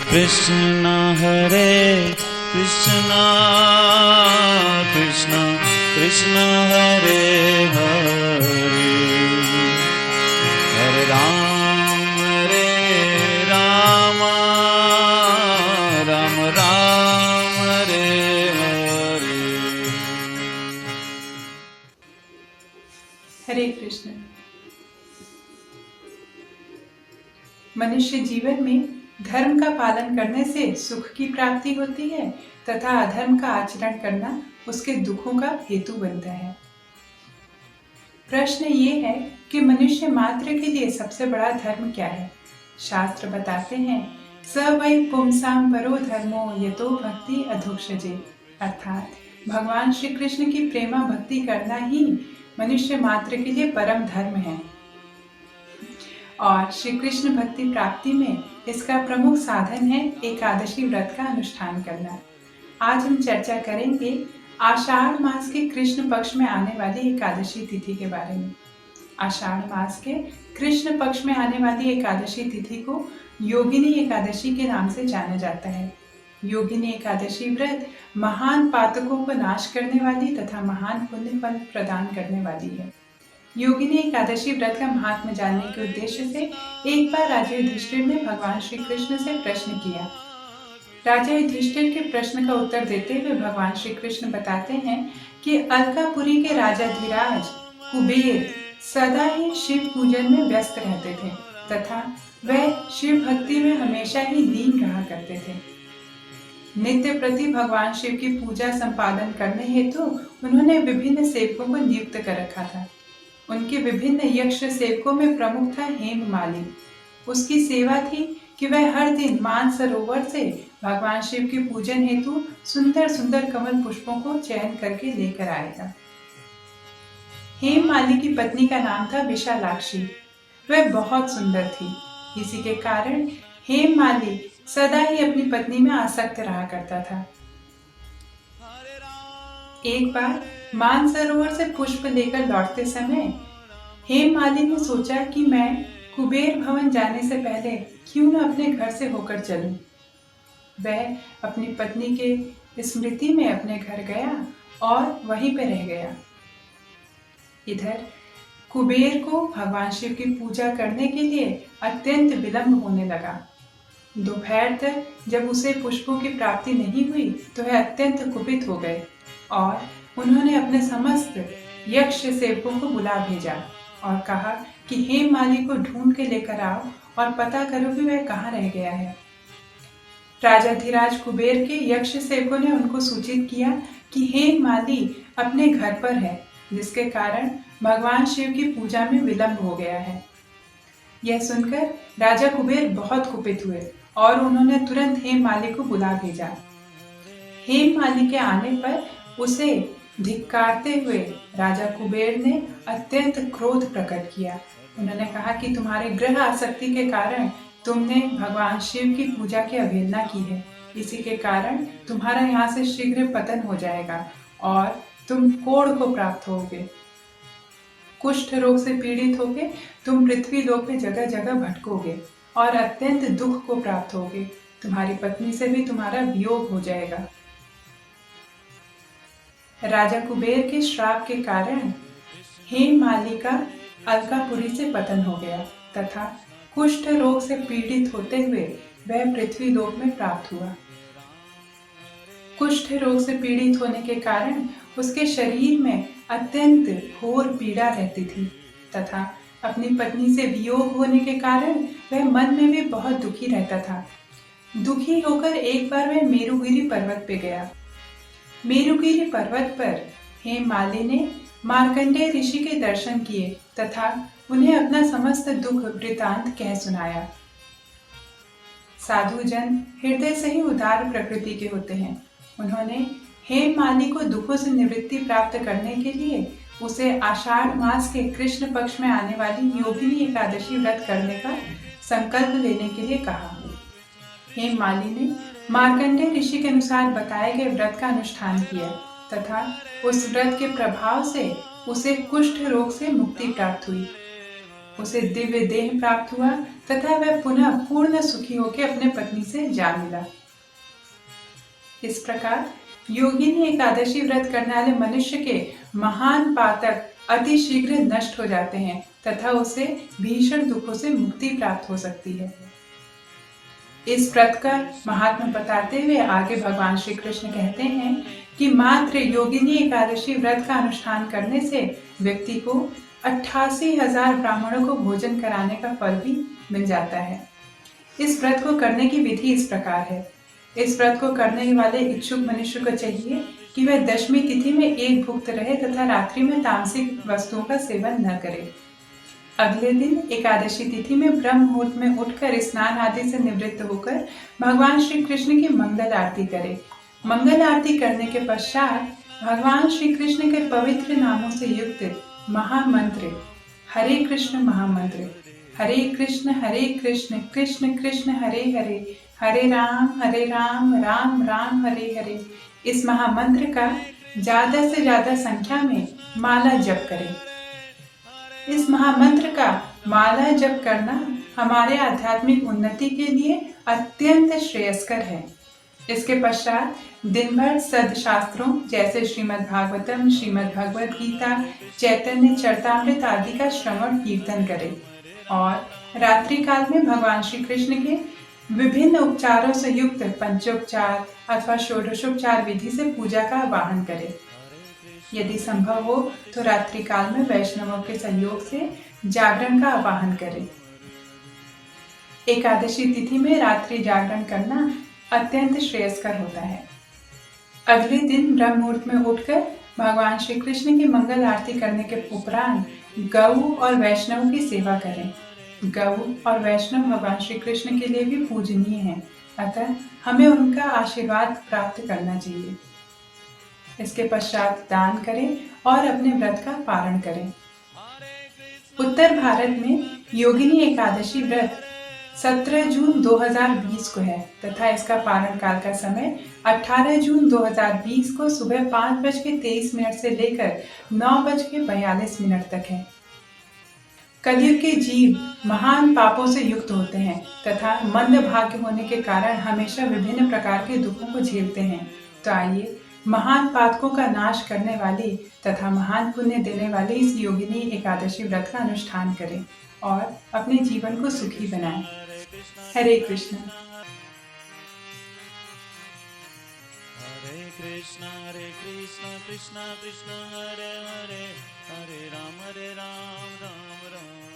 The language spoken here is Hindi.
कृष्ण हरे कृष्ण कृष्ण कृष्ण हरे हरे हरे राम राम राम हरे हरे। हरे कृष्ण। मनुष्य जीवन में धर्म का पालन करने से सुख की प्राप्ति होती है तथा अधर्म का आचरण करना उसके दुखों का हेतु बनता है। प्रश्न ये है कि मनुष्य मात्र के लिए सबसे बड़ा धर्म क्या है। शास्त्र बताते हैं स वै पुंसाम परो धर्मो यतो भक्ति अधोक्षजे, अर्थात भगवान श्री कृष्ण की प्रेमा भक्ति करना ही मनुष्य मात्र के लिए परम धर्म है और श्री कृष्ण भक्ति प्राप्ति में इसका प्रमुख साधन है एकादशी व्रत का अनुष्ठान करना। आज हम चर्चा करेंगे आषाढ़ मास के कृष्ण पक्ष में आने वाली एकादशी तिथि के बारे में। आषाढ़ मास के कृष्ण पक्ष में आने वाली एकादशी तिथि को योगिनी एकादशी के नाम से जाना जाता है। योगिनी एकादशी व्रत महान पातकों को नाश करने वाली तथा महान पुण्य फल प्रदान करने वाली है। योगिनी एकादशी व्रत का महात्म्य जानने के उद्देश्य से एक बार राजा युधिष्ठिर ने भगवान श्री कृष्ण से प्रश्न किया। राजा युधिष्ठिर के प्रश्न का उत्तर देते हुए भगवान श्री कृष्ण बताते हैं कि अलकापुरी के राजा धीराज कुबेर सदा ही शिव पूजन में व्यस्त रहते थे तथा वह शिव भक्ति में हमेशा ही लीन रहा करते थे। नित्य प्रति भगवान शिव की पूजा संपादन करने हेतु उन्होंने विभिन्न सेवकों को नियुक्त कर रखा था। उनके विभिन्न यक्ष सेवकों में प्रमुख था हेममाली। उसकी सेवा थी कि वह हर दिन मानसरोवर से भगवान शिव के पूजन हेतु सुंदर सुंदर कमल पुष्पों को चयन करके लेकर आएगा। हेममाली की पत्नी का नाम था विशालाक्षी। वह बहुत सुंदर थी। इसी के कारण हेममाली सदा ही अपनी पत्नी में आसक्त रहा करता था। एक बार मानसरोवर से पुष्प लेकर लौटते समय हेममाली ने सोचा कि मैं कुबेर भवन जाने से पहले क्यों न अपने घर से होकर चलूं। वह अपनी पत्नी के स्मृति में अपने घर गया और वहीं पर रह गया। इधर कुबेर को भगवान शिव की पूजा करने के लिए अत्यंत विलंब होने लगा। दोपहर तक जब उसे पुष्पों की प्राप्ति नहीं हुई तो वह अत्यंत कुपित हो गए और उन्होंने अपने समस्त यक्ष सेवकों को बुला भेजा और कहा कि हेममाली को ढूंढ के लेकर आओ और पता करो कि वह कहाँ रह गया है। राजा धीराज कुबेर के यक्ष सेवकों ने उनको सूचित किया कि हेममाली अपने घर पर है, जिसके कारण भगवान शिव की पूजा में विलंब हो गया है। यह सुनकर राजा कुबेर बहुत कुपित हुए और उन्होंने तुरंत हेममाली को बुला भेजा। हेममाली के आने पर उसे धिक्कारते हुए राजा कुबेर ने अत्यंत क्रोध प्रकट किया। उन्होंने कहा कि तुम्हारे ग्रह आसक्ति के कारण तुमने भगवान शिव की पूजा की अवहेलना की है। इसी के कारण तुम्हारा यहाँ से शीघ्र पतन हो जाएगा और तुम कोढ़ को प्राप्त होगे। कुष्ठ रोग से पीड़ित होगे तुम पृथ्वी लोक में जगह जगह भटकोगे और अत्यंत दुख को प्राप्त होगे। तुम्हारी पत्नी से भी तुम्हारा वियोग हो जाएगा। राजा कुबेर के श्राप के कारण हेममाली का अलकापुरी से पतन हो गया तथा कुष्ठ रोग से पीड़ित होते हुए वह पृथ्वी लोक में प्राप्त हुआ। कुष्ठ रोग से पीड़ित होने के कारण उसके शरीर में अत्यंत घोर पीड़ा रहती थी तथा अपनी पत्नी से वियोग होने के कारण वह मन में भी बहुत दुखी रहता था। दुखी होकर एक बार वह मेरुगिरी पर्वत पे गया। मेरुगिरी पर्वत पर हेममाली ने मार्कंडेय ऋषि के दर्शन किए तथा उन्हें अपना समस्त दुख वृतांत कह सुनाया। साधु जन हृदय से ही उदार प्रकृति के होते हैं। उन्होंने हेममाली को दुखों से निवृत्ति प्राप्त करने के लिए उसे आषाढ़ मास के कृष्ण पक्ष में आने वाली योगिनी एकादशी व्रत करने का संकल्प लेने के लिए कहा। हेममाली ने मार्कंडेय ऋषि के अनुसार बताए गए व्रत का अनुष्ठान किया तथा उस व्रत के प्रभाव से उसे कुष्ठ रोग से मुक्ति प्राप्त हुई। उसे दिव्य देह प्राप्त हुआ तथा वह पुनः पूर्ण सुखी होकर अपने पत्नी से जा मिला। इस प्रकार योगिनी एकादशी व्रत करने वाले मनुष्य के महान पातक अति शीघ्र नष्ट हो जाते हैं तथा उसे भीषण दुखों से मुक्ति प्राप्त हो सकती है। इस व्रत का महात्मा बताते हुए आगे भगवान श्री कृष्ण कहते हैं कि मात्र योगिनी एकादशी व्रत का अनुष्ठान करने से व्यक्ति को 88,000 ब्राह्मणों को भोजन कराने का फल भी मिल जाता है। इस व्रत को करने की विधि इस प्रकार है। इस व्रत को करने वाले इच्छुक मनुष्य को चाहिए कि वह दशमी तिथि में एक भुक्त रहे तथा रात्रि में तामसिक वस्तुओं का सेवन न करे। अगले दिन एकादशी तिथि में ब्रह्म मुहूर्त में उठकर स्नान आदि से निवृत्त होकर भगवान श्री कृष्ण की मंगल आरती करे। मंगल आरती करने के पश्चात भगवान श्री कृष्ण के पवित्र नामों से युक्त महामंत्र हरे कृष्ण महामंत्र हरे कृष्ण कृष्ण कृष्ण हरे हरे हरे राम राम राम हरे हरे इस महामंत्र का ज्यादा से ज्यादा संख्या में माला जप करें। इस महामंत्र का माला जप करना हमारे आध्यात्मिक उन्नति के लिए अत्यंत श्रेयस्कर है। इसके पश्चात दिन भर सदशास्त्रों जैसे श्रीमद् भागवतम, श्रीमद् भगवद गीता, चैतन्य चरितामृत आदि का श्रवण कीर्तन करें और रात्रि काल में भगवान श्री कृष्ण के विभिन्न उपचारों से युक्त पंचोपचार अथवा षोडशोपचार विधि से पूजा का आवाहन करें। यदि संभव हो तो रात्रि काल में वैष्णवों के सहयोग से जागरण का आवाहन करें। एकादशी तिथि में रात्रि जागरण करना अत्यंत श्रेयस्कर होता है। अगले दिन ब्रह्म मुहूर्त में उठकर भगवान श्री कृष्ण की मंगल आरती करने के उपरांत गौ और वैष्णव की सेवा करें। गौ और वैष्णव भगवान श्री कृष्ण के लिए भी पूजनीय हैं, अतः हमें उनका आशीर्वाद प्राप्त करना चाहिए। इसके पश्चात दान करें और अपने व्रत का पारण करें। उत्तर भारत में योगिनी एकादशी व्रत 17 जून 2020 को है तथा इसका पारण काल का समय 18 जून 2020 को सुबह 5:23 से लेकर 9:42 तक है। कलयुग के जीव महान पापों से युक्त होते हैं तथा मंद भाग्य होने के कारण हमेशा विभिन्न प्रकार के दुखों को झेलते हैं। तो आइए महान पातकों का नाश करने वाली तथा महान पुण्य देने वाली इस योगिनी एकादशी व्रत का अनुष्ठान करें और अपने जीवन को सुखी बनाएं। हरे कृष्ण कृष्ण कृष्ण कृष्ण हरे हरे हरे राम राम राम